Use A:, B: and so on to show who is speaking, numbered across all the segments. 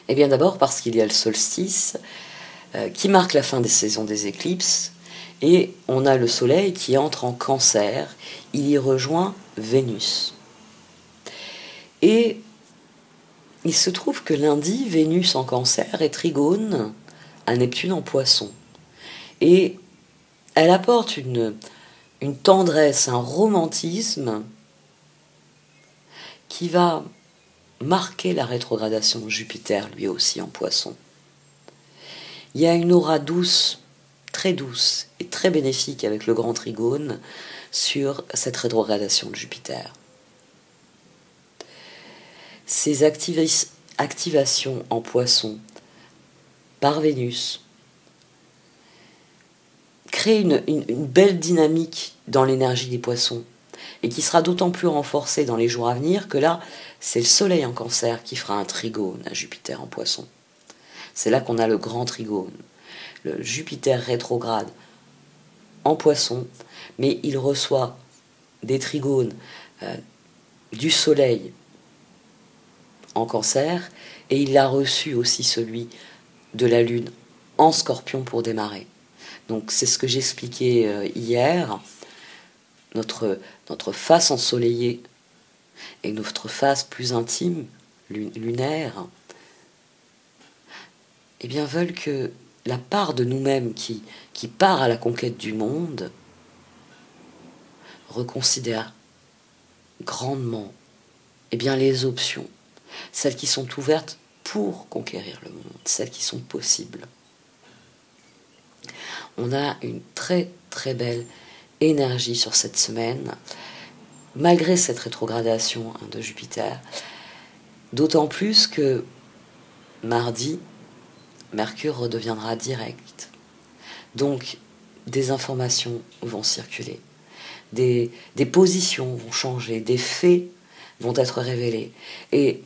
A: Eh bien d'abord parce qu'il y a le solstice qui marque la fin des saisons des éclipses, et on a le Soleil qui entre en Cancer, il y rejoint Vénus. Et il se trouve que lundi, Vénus en Cancer est trigone à Neptune en Poisson. Et elle apporte une tendresse, un romantisme qui va marquer la rétrogradation de Jupiter, lui aussi en Poisson. Il y a une aura douce, très douce et très bénéfique avec le grand trigone sur cette rétrogradation de Jupiter. Ces activations en Poisson par Vénus créent une belle dynamique dans l'énergie des Poissons, et qui sera d'autant plus renforcée dans les jours à venir que là, c'est le Soleil en Cancer qui fera un trigone à Jupiter en Poisson. C'est là qu'on a le grand trigone. Le Jupiter rétrograde en Poisson, mais il reçoit des trigones du Soleil en Cancer, et il a reçu aussi celui de la Lune en Scorpion pour démarrer. Donc c'est ce que j'expliquais hier. Notre face ensoleillée et notre face plus intime, lunaire, eh bien veulent que la part de nous-mêmes qui part à la conquête du monde reconsidère grandement les options, celles qui sont ouvertes pour conquérir le monde, celles qui sont possibles. On a une très très belle énergie sur cette semaine, malgré cette rétrogradation de Jupiter, d'autant plus que mardi, Mercure redeviendra direct. Donc, des informations vont circuler, des positions vont changer, des faits vont être révélés. Et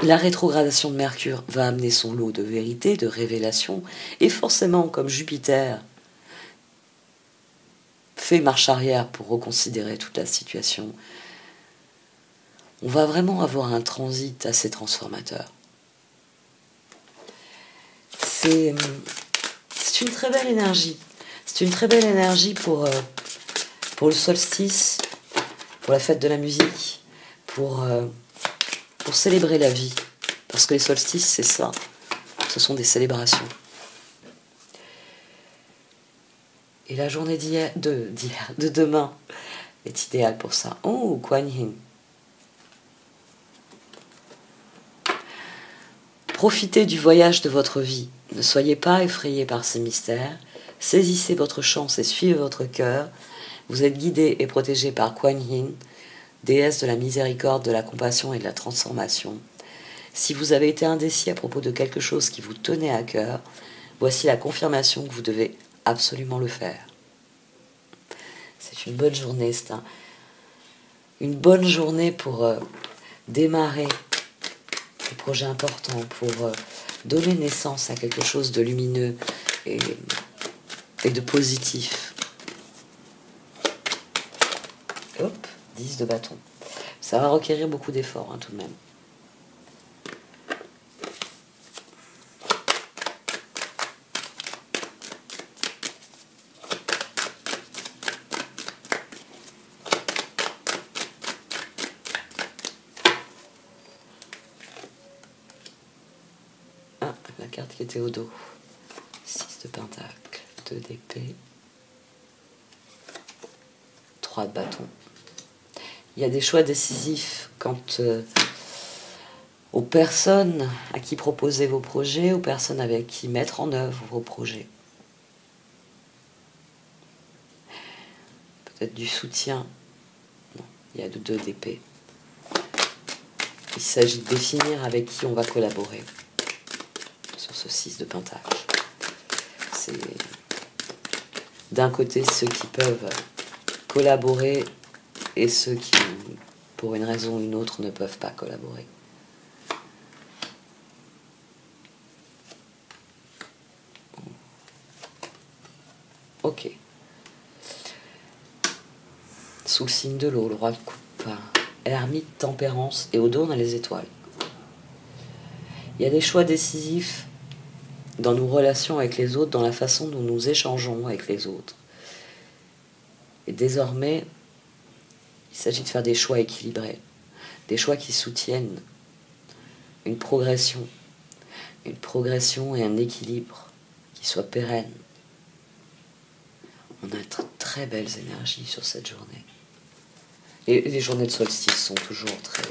A: la rétrogradation de Mercure va amener son lot de vérité, de révélation, et forcément, comme Jupiter fait marche arrière pour reconsidérer toute la situation, on va vraiment avoir un transit assez transformateur. C'est une très belle énergie. C'est une très belle énergie pour le solstice, pour la fête de la musique, pour célébrer la vie. Parce que les solstices, c'est ça. Ce sont des célébrations. Et la journée de demain est idéale pour ça. Oh, Kuan Yin. Profitez du voyage de votre vie. Ne soyez pas effrayés par ces mystères. Saisissez votre chance et suivez votre cœur. Vous êtes guidés et protégés par Kuan Yin, déesse de la miséricorde, de la compassion et de la transformation. Si vous avez été indécis à propos de quelque chose qui vous tenait à cœur, voici la confirmation que vous devez absolument le faire. C'est une bonne journée, une bonne journée pour démarrer des projets importants, pour donner naissance à quelque chose de lumineux et de positif. Hop, 10 de bâton. Ça va requérir beaucoup d'efforts, tout de même. Ah, la carte qui était au dos. 6 de pentacle, 2 d'épée, 3 de bâton. Il y a des choix décisifs quant aux personnes à qui proposer vos projets, aux personnes avec qui mettre en œuvre vos projets. Peut-être du soutien. Non, il y a 2 d'épée. Il s'agit de définir avec qui on va collaborer sur ce 6 de pentacle. C'est d'un côté ceux qui peuvent collaborer et ceux qui, pour une raison ou une autre, ne peuvent pas collaborer. Ok. Sous le signe de l'eau, le roi de coupe. Ermite, tempérance, et au dos on a les étoiles. Il y a des choix décisifs dans nos relations avec les autres, dans la façon dont nous échangeons avec les autres. Et désormais, il s'agit de faire des choix équilibrés, des choix qui soutiennent une progression et un équilibre qui soit pérenne. On a très belles énergies sur cette journée. Et les journées de solstice sont toujours très...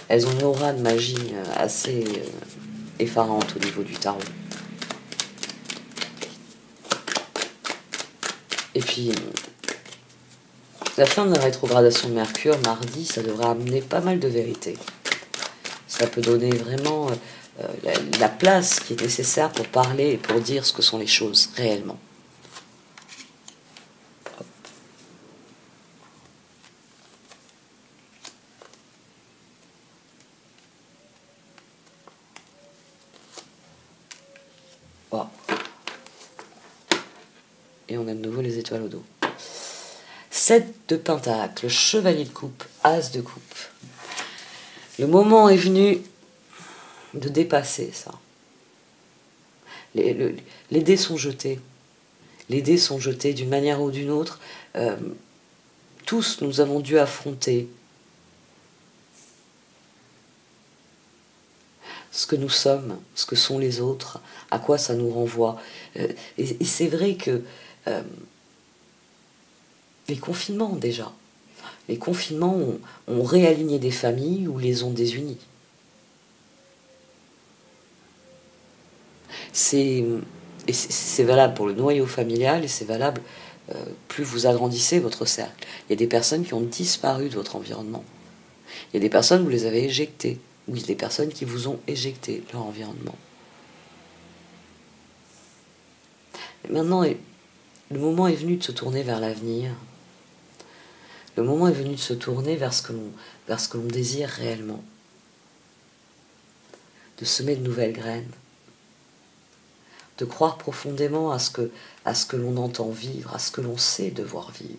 A: Elles ont une aura de magie assez effarante au niveau du tarot. Et puis, la fin de la rétrogradation de Mercure, mardi, ça devrait amener pas mal de vérité. Ça peut donner vraiment la place qui est nécessaire pour parler et pour dire ce que sont les choses réellement. Wow. Et on a de nouveau les étoiles au dos. 7 de pentacle, chevalier de coupe, as de coupe. Le moment est venu de dépasser ça. Les dés sont jetés. Les dés sont jetés d'une manière ou d'une autre. Tous, nous avons dû affronter ce que nous sommes, ce que sont les autres, à quoi ça nous renvoie. Et c'est vrai que les confinements, déjà, les confinements ont réaligné des familles ou les ont désunies. C'est valable pour le noyau familial et c'est valable plus vous agrandissez votre cercle. Il y a des personnes qui ont disparu de votre environnement. Il y a des personnes, vous les avez éjectées. Ou il y a des personnes qui vous ont éjecté de leur environnement. Et maintenant, le moment est venu de se tourner vers l'avenir. Le moment est venu de se tourner vers ce que l'on désire réellement. De semer de nouvelles graines. De croire profondément à ce que l'on entend vivre, à ce que l'on sait devoir vivre.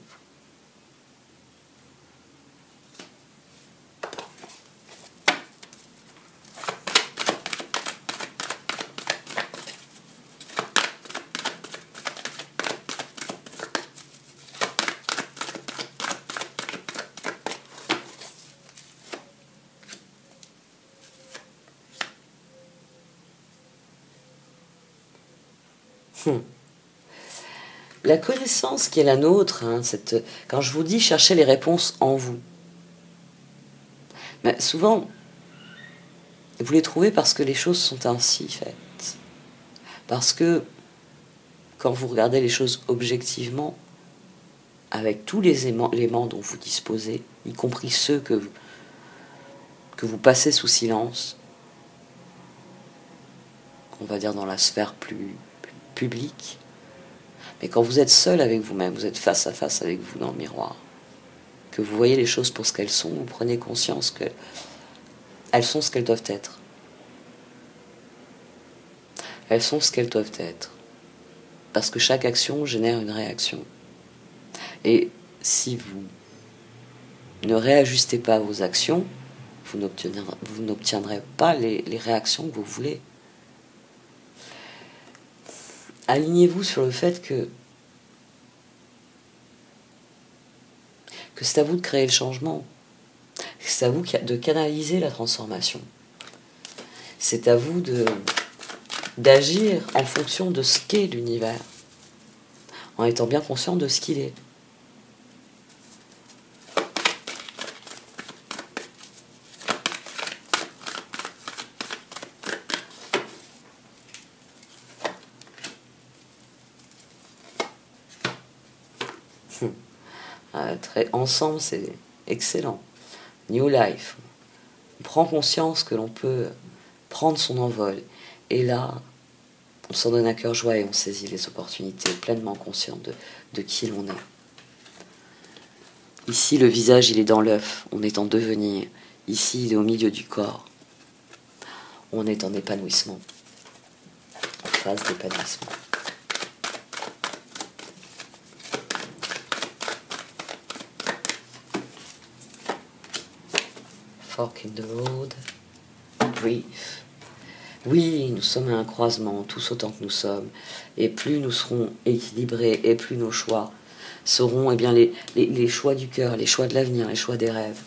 A: La connaissance qui est la nôtre, quand je vous dis chercher les réponses en vous, mais souvent, vous les trouvez parce que les choses sont ainsi faites. Parce que quand vous regardez les choses objectivement, avec tous les éléments dont vous disposez, y compris ceux que vous passez sous silence, on va dire dans la sphère plus publique, mais quand vous êtes seul avec vous-même, vous êtes face à face avec vous dans le miroir, que vous voyez les choses pour ce qu'elles sont, vous prenez conscience qu'elles sont ce qu'elles doivent être. Elles sont ce qu'elles doivent être. Parce que chaque action génère une réaction. Et si vous ne réajustez pas vos actions, vous n'obtiendrez pas les réactions que vous voulez. Alignez-vous sur le fait que c'est à vous de créer le changement. C'est à vous de canaliser la transformation. C'est à vous d'agir en fonction de ce qu'est l'univers, en étant bien conscient de ce qu'il est. Ensemble, c'est excellent. New Life. On prend conscience que l'on peut prendre son envol. Et là, on s'en donne à cœur joie et on saisit les opportunités, pleinement conscient de qui l'on est. Ici, le visage, il est dans l'œuf. On est en devenir. Ici, il est au milieu du corps. On est en épanouissement. En phase d'épanouissement. Fork in the road. Breathe. Oui, nous sommes à un croisement, tous autant que nous sommes. Et plus nous serons équilibrés, et plus nos choix seront eh bien, les choix du cœur, les choix de l'avenir, les choix des rêves.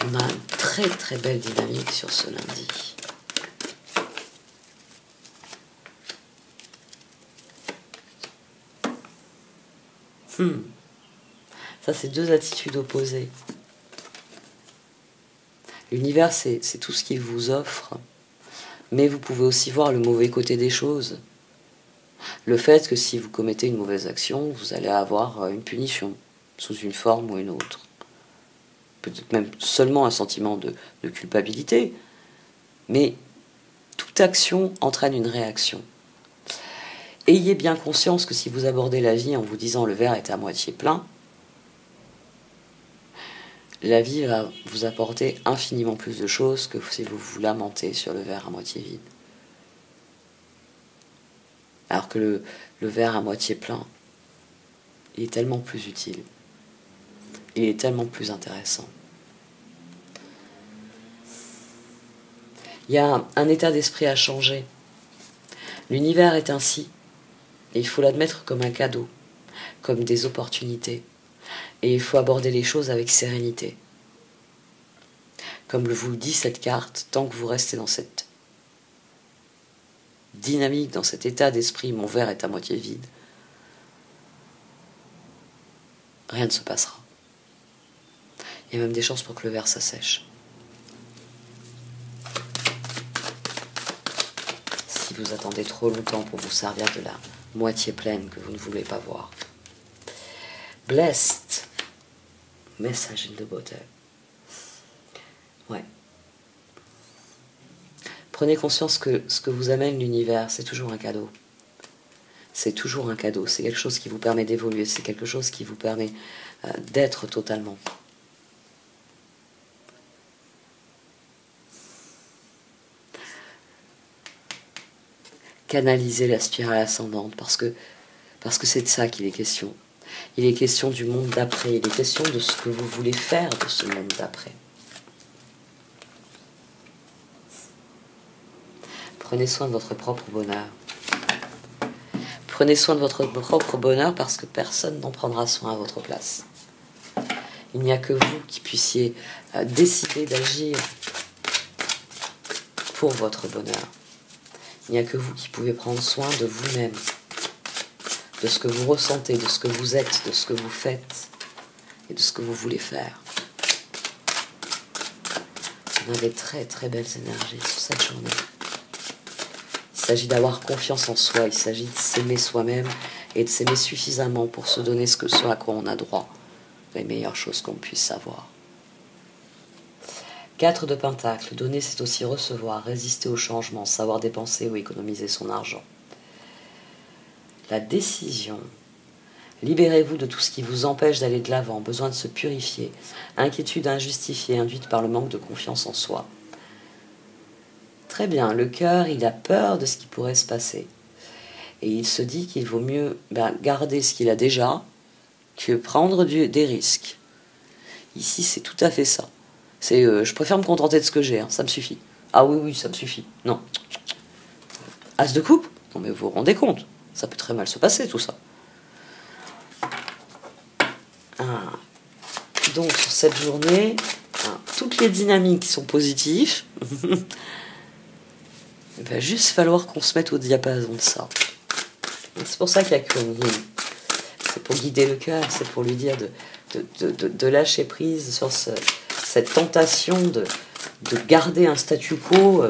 A: On a une très très belle dynamique sur ce lundi. Ça, c'est deux attitudes opposées. L'univers, c'est tout ce qu'il vous offre. Mais vous pouvez aussi voir le mauvais côté des choses. Le fait que si vous commettez une mauvaise action, vous allez avoir une punition, sous une forme ou une autre. Peut-être même seulement un sentiment de culpabilité. Mais toute action entraîne une réaction. Ayez bien conscience que si vous abordez la vie en vous disant le verre est à moitié plein, la vie va vous apporter infiniment plus de choses que si vous vous lamentez sur le verre à moitié vide. Alors que le verre à moitié plein, il est tellement plus utile. Il est tellement plus intéressant. Il y a un état d'esprit à changer. L'univers est ainsi. Et il faut l'admettre comme un cadeau, comme des opportunités. Et il faut aborder les choses avec sérénité. Comme vous le dit cette carte, tant que vous restez dans cette dynamique, dans cet état d'esprit, mon verre est à moitié vide, rien ne se passera. Il y a même des chances pour que le verre s'assèche. Si vous attendez trop longtemps pour vous servir de la moitié pleine que vous ne voulez pas voir. Blessed. Message in the bottle. Ouais. Prenez conscience que ce que vous amène l'univers, c'est toujours un cadeau. C'est toujours un cadeau. C'est quelque chose qui vous permet d'évoluer. C'est quelque chose qui vous permet d'être totalement. Canaliser la spirale ascendante parce que c'est de ça qu'il est question. Il est question du monde d'après. Il est question de ce que vous voulez faire de ce monde d'après. Prenez soin de votre propre bonheur. Prenez soin de votre propre bonheur parce que personne n'en prendra soin à votre place. Il n'y a que vous qui puissiez décider d'agir pour votre bonheur. Il n'y a que vous qui pouvez prendre soin de vous-même, de ce que vous ressentez, de ce que vous êtes, de ce que vous faites et de ce que vous voulez faire. On a des très très belles énergies sur cette journée. Il s'agit d'avoir confiance en soi, il s'agit de s'aimer soi-même et de s'aimer suffisamment pour se donner ce à quoi on a droit, les meilleures choses qu'on puisse savoir. 4 de Pentacle, donner c'est aussi recevoir, résister au changement, savoir dépenser ou économiser son argent. La décision. Libérez-vous de tout ce qui vous empêche d'aller de l'avant, besoin de se purifier, inquiétude injustifiée induite par le manque de confiance en soi. Très bien, le cœur, il a peur de ce qui pourrait se passer. Et il se dit qu'il vaut mieux garder ce qu'il a déjà que prendre des risques. Ici, c'est tout à fait ça. Je préfère me contenter de ce que j'ai, hein, ça me suffit. Ah oui, ça me suffit. Non. As de coupe? Non mais vous vous rendez compte, ça peut très mal se passer tout ça. Donc sur cette journée, toutes les dynamiques sont positives. Il va juste falloir qu'on se mette au diapason de ça. C'est pour ça qu'il y a Kuan Yin. C'est pour guider le cœur, c'est pour lui dire de lâcher prise sur cette tentation de garder un statu quo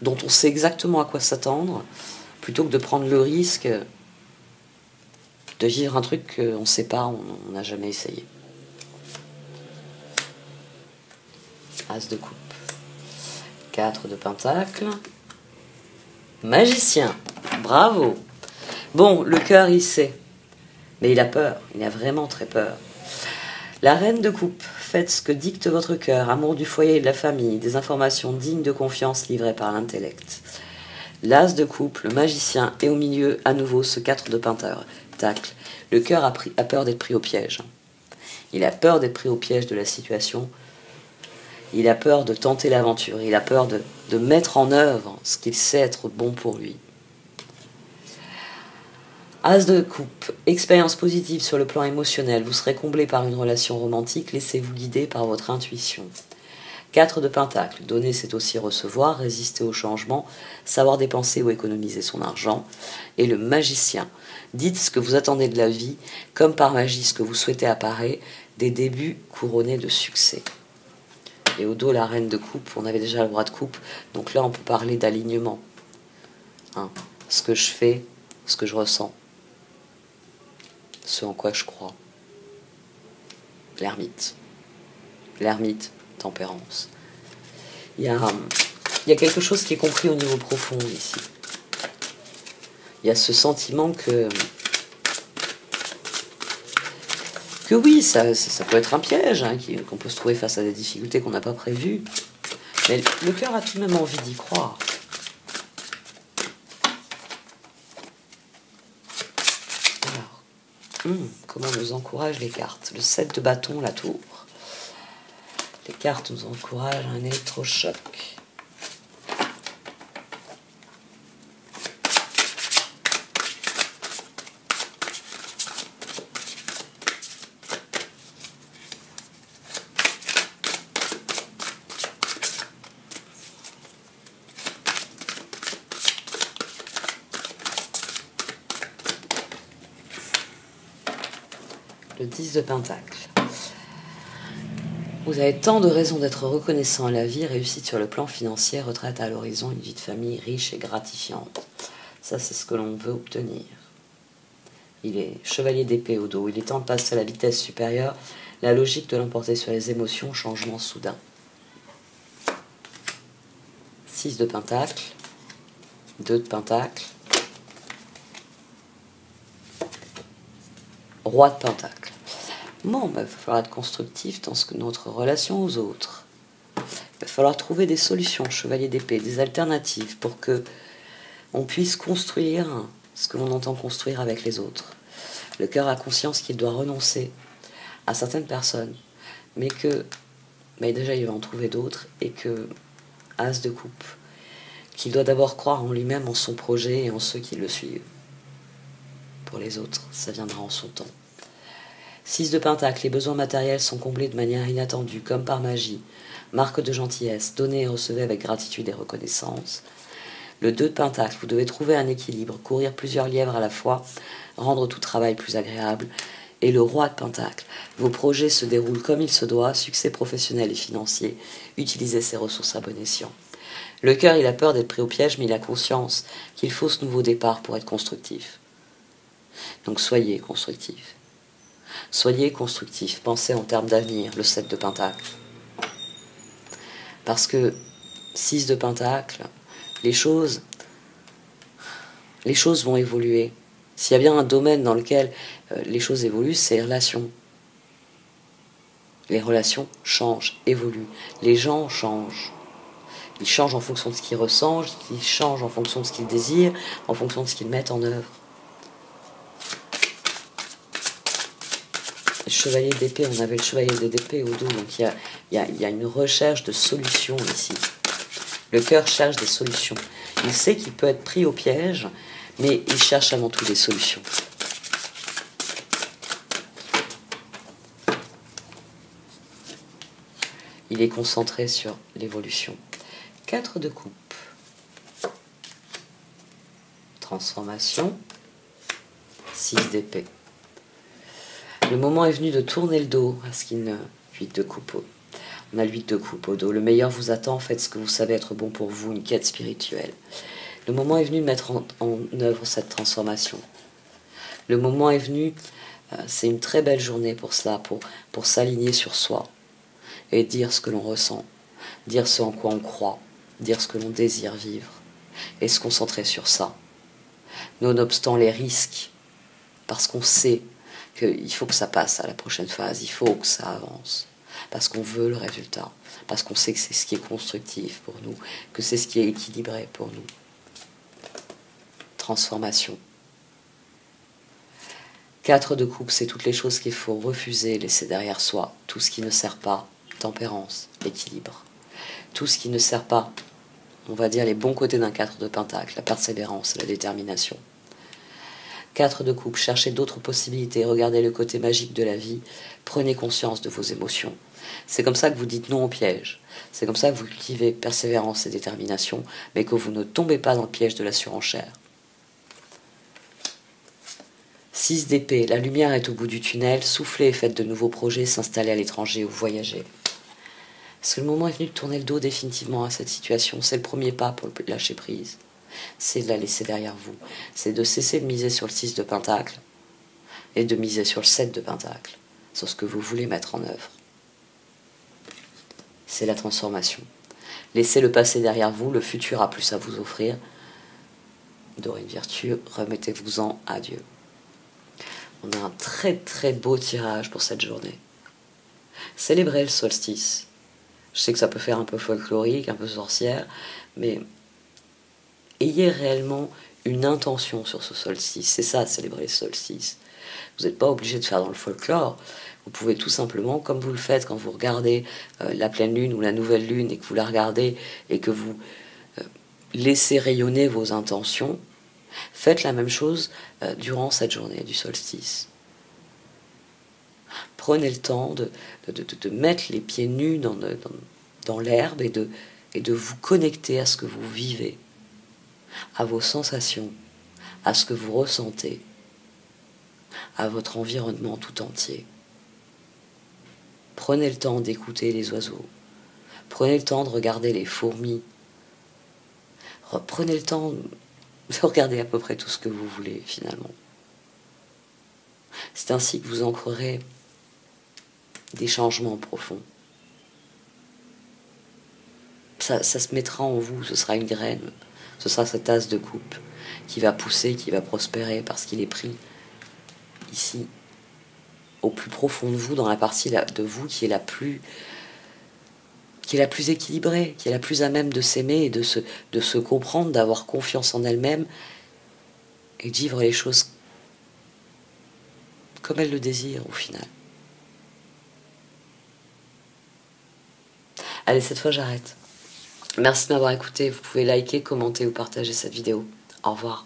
A: dont on sait exactement à quoi s'attendre, plutôt que de prendre le risque de vivre un truc qu'on ne sait pas, on n'a jamais essayé. As de coupe. 4 de pentacle. Magicien. Bravo. Bon, le cœur, il sait. Mais il a peur. Il a vraiment très peur. La reine de coupe. Faites ce que dicte votre cœur. Amour du foyer et de la famille. Des informations dignes de confiance livrées par l'intellect. L'as de coupe, le magicien. Et au milieu, à nouveau, ce 4 de pentacle. Le cœur a peur d'être pris au piège. Il a peur d'être pris au piège de la situation. Il a peur de tenter l'aventure, il a peur de mettre en œuvre ce qu'il sait être bon pour lui. As de coupe, expérience positive sur le plan émotionnel, vous serez comblé par une relation romantique, laissez-vous guider par votre intuition. 4 de pentacle, donner c'est aussi recevoir, résister au changement, savoir dépenser ou économiser son argent. Et le magicien, dites ce que vous attendez de la vie, comme par magie ce que vous souhaitez apparaît, des débuts couronnés de succès. Et au dos, la reine de coupe, on avait déjà le roi de coupe, donc là on peut parler d'alignement. Ce que je fais, ce que je ressens, ce en quoi je crois. L'ermite. L'ermite, tempérance. Il y a quelque chose qui est compris au niveau profond ici. Il y a ce sentiment que oui, ça peut être un piège, qu'on peut se trouver face à des difficultés qu'on n'a pas prévues. Mais le cœur a tout de même envie d'y croire. Alors, comment nous encouragent les cartes? Le 7 de bâton, la tour. Les cartes nous encouragent à un électrochoc. Le 10 de pentacle. Vous avez tant de raisons d'être reconnaissant à la vie, réussite sur le plan financier, retraite à l'horizon, une vie de famille riche et gratifiante. Ça, c'est ce que l'on veut obtenir. Il est chevalier d'épée au dos. Il est temps de passer à la vitesse supérieure, la logique de l'emporter sur les émotions, changement soudain. 6 de pentacle, 2 de pentacle, roi de pentacle. Bon, il va falloir être constructif dans notre relation aux autres. Il va falloir trouver des solutions, chevalier d'épée, des alternatives pour que on puisse construire ce que l'on entend construire avec les autres. Le cœur a conscience qu'il doit renoncer à certaines personnes, mais déjà il va en trouver d'autres, et que As de coupe, qu'il doit d'abord croire en lui-même, en son projet et en ceux qui le suivent. Pour les autres, ça viendra en son temps. 6 de pentacle, les besoins matériels sont comblés de manière inattendue, comme par magie. Marque de gentillesse, donnez et recevez avec gratitude et reconnaissance. Le 2 de pentacle, vous devez trouver un équilibre, courir plusieurs lièvres à la fois, rendre tout travail plus agréable. Et le roi de pentacle, vos projets se déroulent comme il se doit, succès professionnel et financier, utilisez ses ressources à bon escient. Le cœur, il a peur d'être pris au piège, mais il a conscience qu'il faut ce nouveau départ pour être constructif. Donc soyez constructif. Soyez constructif, pensez en termes d'avenir, le 7 de pentacle. Parce que 6 de pentacle, les choses vont évoluer. S'il y a bien un domaine dans lequel les choses évoluent, c'est les relations. Les relations changent, évoluent. Les gens changent. Ils changent en fonction de ce qu'ils ressentent, ils changent en fonction de ce qu'ils désirent, en fonction de ce qu'ils mettent en œuvre. Chevalier d'épée, on avait le chevalier d'épée au dos, donc il y a une recherche de solutions ici. Le cœur cherche des solutions. Il sait qu'il peut être pris au piège, mais il cherche avant tout des solutions. Il est concentré sur l'évolution. 4 de coupe. Transformation. 6 d'épée. Le moment est venu de tourner le dos à ce qu'il ne... 8 de coupe. On a le 8 de coupe au dos. Le meilleur vous attend, faites ce que vous savez être bon pour vous, une quête spirituelle. Le moment est venu de mettre en œuvre cette transformation. Le moment est venu, c'est une très belle journée pour cela, pour s'aligner sur soi et dire ce que l'on ressent, dire ce en quoi on croit, dire ce que l'on désire vivre et se concentrer sur ça. Nonobstant les risques, parce qu'on sait qu'il faut que ça passe à la prochaine phase, il faut que ça avance, parce qu'on veut le résultat, parce qu'on sait que c'est ce qui est constructif pour nous, que c'est ce qui est équilibré pour nous. Transformation. 4 de coupe, c'est toutes les choses qu'il faut refuser, laisser derrière soi, tout ce qui ne sert pas, tempérance, l'équilibre. Tout ce qui ne sert pas, on va dire les bons côtés d'un 4 de pentacle, la persévérance, la détermination. 4 de coupe, cherchez d'autres possibilités, regardez le côté magique de la vie, prenez conscience de vos émotions. C'est comme ça que vous dites non au piège. C'est comme ça que vous cultivez persévérance et détermination, mais que vous ne tombez pas dans le piège de la surenchère. 6 d'épée, la lumière est au bout du tunnel, soufflez et faites de nouveaux projets, s'installer à l'étranger ou voyager. Est-ce que le moment est venu de tourner le dos définitivement à cette situation? C'est le premier pas pour le lâcher prise. C'est de la laisser derrière vous. C'est de cesser de miser sur le 6 de pentacle et de miser sur le 7 de pentacle, sur ce que vous voulez mettre en œuvre. C'est la transformation. Laissez le passé derrière vous, le futur a plus à vous offrir. Dorine Virtue, remettez-vous-en à Dieu. On a un très très beau tirage pour cette journée. Célébrez le solstice. Je sais que ça peut faire un peu folklorique, un peu sorcière, mais ayez réellement une intention sur ce solstice. C'est ça, célébrer le solstice. Vous n'êtes pas obligé de faire dans le folklore. Vous pouvez tout simplement, comme vous le faites quand vous regardez la pleine lune ou la nouvelle lune et que vous la regardez et que vous laissez rayonner vos intentions, faites la même chose durant cette journée du solstice. Prenez le temps de mettre les pieds nus dans l'herbe et de vous connecter à ce que vous vivez, à vos sensations, à ce que vous ressentez, à votre environnement tout entier. Prenez le temps d'écouter les oiseaux. Prenez le temps de regarder les fourmis. Prenez le temps de regarder à peu près tout ce que vous voulez, finalement. C'est ainsi que vous ancrerez des changements profonds. Ça se mettra en vous, ce sera une graine, ce sera cette tasse de coupe qui va pousser, qui va prospérer parce qu'il est pris ici, au plus profond de vous, dans la partie de vous qui est la plus équilibrée, qui est la plus à même de s'aimer et de se comprendre, d'avoir confiance en elle-même et de vivre les choses comme elle le désire au final. Allez, cette fois j'arrête. Merci de m'avoir écouté. Vous pouvez liker, commenter ou partager cette vidéo. Au revoir.